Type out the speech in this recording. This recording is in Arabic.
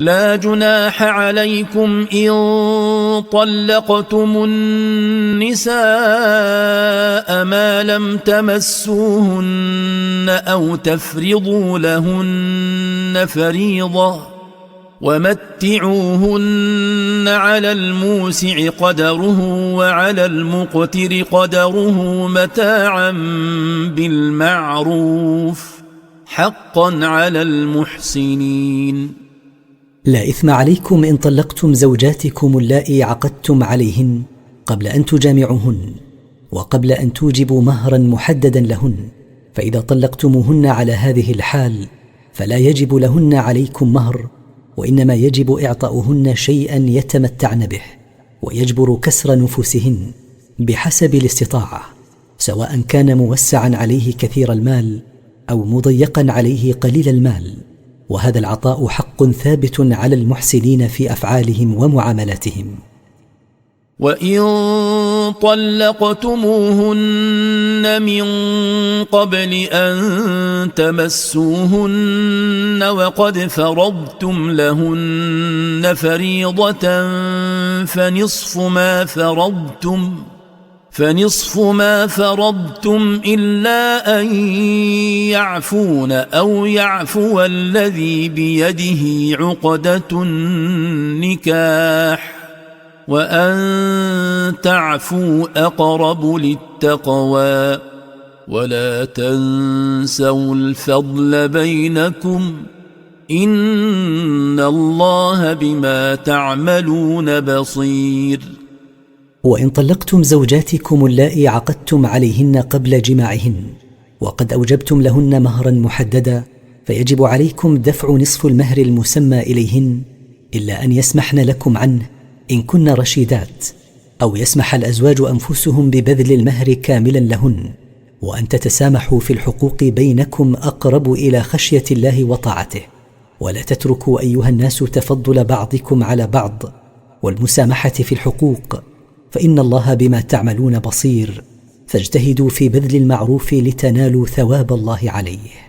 لا جناح عليكم إن طلقتم النساء ما لم تمسوهن أو تفرضوا لهن فريضة ومتعوهن على الموسع قدره وعلى المقتر قدره متاعا بالمعروف حقا على المحسنين. لا إثم عليكم إن طلقتم زوجاتكم اللائي عقدتم عليهن قبل أن تجامعوهن وقبل أن توجبوا مهرا محددا لهن، فإذا طلقتموهن على هذه الحال فلا يجب لهن عليكم مهر، وإنما يجب إعطاؤهن شيئا يتمتعن به ويجبر كسر نفوسهن بحسب الاستطاعة، سواء كان موسعا عليه كثير المال أو مضيقا عليه قليل المال، وهذا العطاء حق ثابت على المحسنين في أفعالهم ومعاملاتهم. وإن طلقتموهن من قبل أن تمسوهن وقد فرضتم لهن فريضة فنصف ما فرضتم إلا أن يعفون أو يعفو الذي بيده عقدة النكاح وأن تعفوا أقرب للتقوى ولا تنسوا الفضل بينكم إن الله بما تعملون بصير. وإن طلقتم زوجاتكم اللائي عقدتم عليهن قبل جماعهن وقد أوجبتم لهن مهرا محددا، فيجب عليكم دفع نصف المهر المسمى إليهن إلا أن يسمحن لكم عنه إن كن رشيدات، أو يسمح الأزواج أنفسهم ببذل المهر كاملا لهن، وأن تتسامحوا في الحقوق بينكم أقرب إلى خشية الله وطاعته، ولا تتركوا أيها الناس تفضل بعضكم على بعض والمسامحة في الحقوق، فإن الله بما تعملون بصير، فاجتهدوا في بذل المعروف لتنالوا ثواب الله عليه.